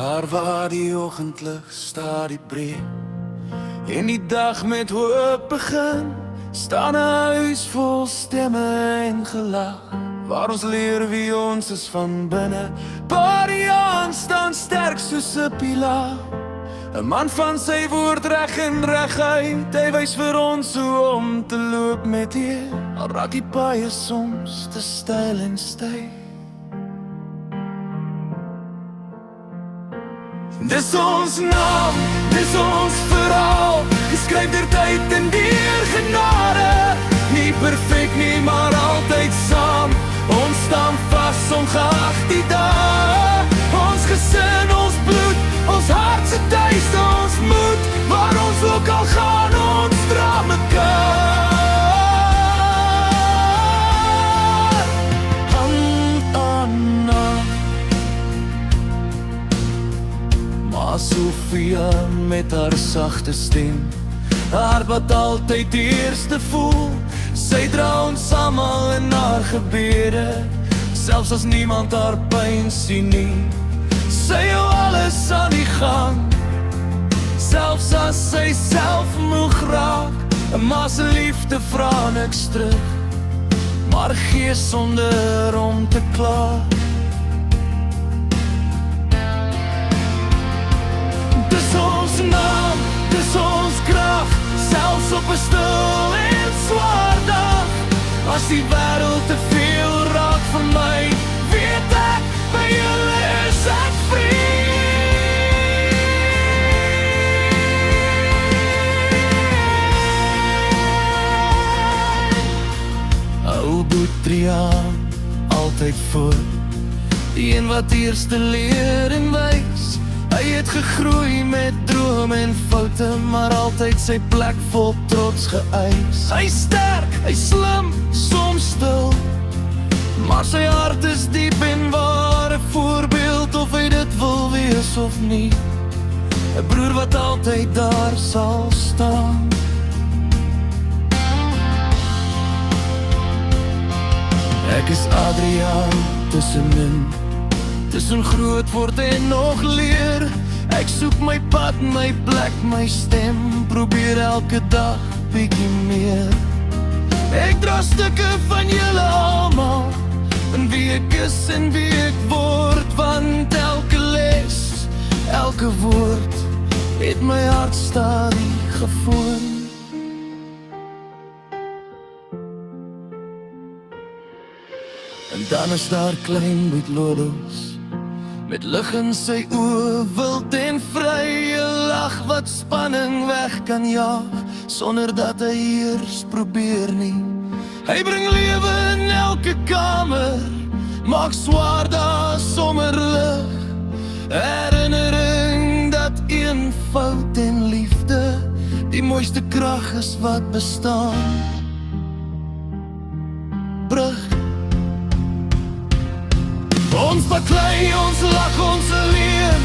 Daar waar die oggendlig stadig breek en die dag met hoop begin, staan 'n huis vol stemme en gelag, waar ons leer wie ons is van binne. Pariaan staan sterk soos 'n pilaar, 'n man van sy woord reg en reguit. Hy wys vir ons hoe om te loop met eer, al raak die paaie soms te steil en styf. Dis ons naam, dis ons verhaal, geskryf deur tyd en deur genade. Nie perfek nie, maar altyd saam. Ons staan vas ongeag die dae. Ons gesin, ons bloed, ons hart se tuiste, ons moed. Waar ons ook al gaan, ons dra mekaar hand aan hand. Maar Sofia met haar sagte stem, haar wat altyd die eerste voel. Sy dra ons almal in haar gebede, selfs as niemand haar pyn sien nie. Sy hou alles aan die gang, selfs as sy self moeg raak. 'n Ma se liefde vra niks terug, maar gee sonder om te kla. Dis ons naam, dis ons krag, selfs op 'n stil en swaar dag. As die wêreld te veel raak vir my, weet ek, by julle is ek vry. Ou Boetriaan, altyd voor, die een wat eerste leer en wys. Hy het gegroei met drome en foute, maar altyd sy plek vol trots geëis. Hy sterk, hy slim, soms stil, maar sy hart is diep en ware voorbeeld, of hy dit wil wees of nie. 'n broer wat altyd daar sal staan. Ek is Adriaan tussenin, tussen groot word en nog leer. Ek soek my pad, my plek, my stem, probeer elke dag bietjie meer. Ek dra stukke van julle almal, en wie ek is en wie ek word, want elke les, elke woord, het my hart stadig gevorm. En dan is daar klein Piet Lodos, met lig in sy oë, wild en vry, 'n lag wat spanning weg kan jaag, sonder dat hy eers probeer nie. Hy bring lewe in elke kamer, maak swaar dae sommer lig. Herinnering dat eenvoud en liefde die mooiste krag is wat bestaan. Brug. Ons baklei, ons lag, ons leer,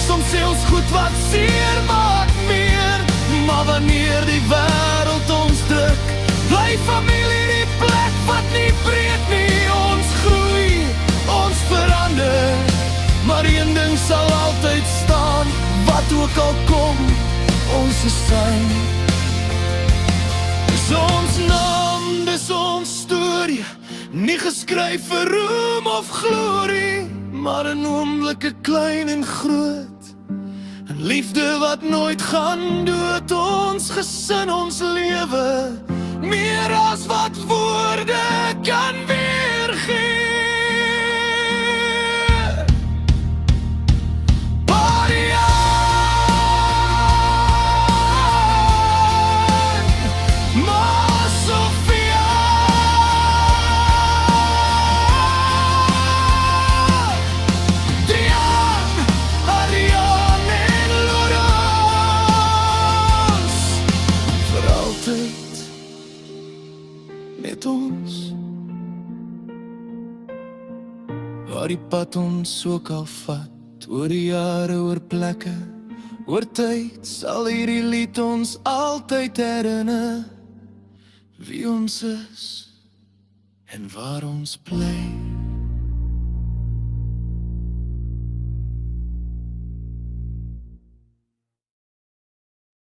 soms sê ons goed wat seer maak meer. Maar wanneer die wêreld ons druk, bly familie die plek wat nie breek nie. Ons groei, ons verander, maar een ding sal altyd staan, wat ook al kom, ons is saam. Dis ons naam, dis ons storie, nie geskryf vir roem of glorie, maar 'n oomblikke klein en groot, 'n liefde wat nooit gaan dood. Ons gesin, ons lewe, meer as wat woorde kan weergee. Met ons, waar die pad ons ook al vat, oor die jare, oor plekke, oor tyd, sal hierdie lied ons altyd herinner wie ons is en waar ons bly.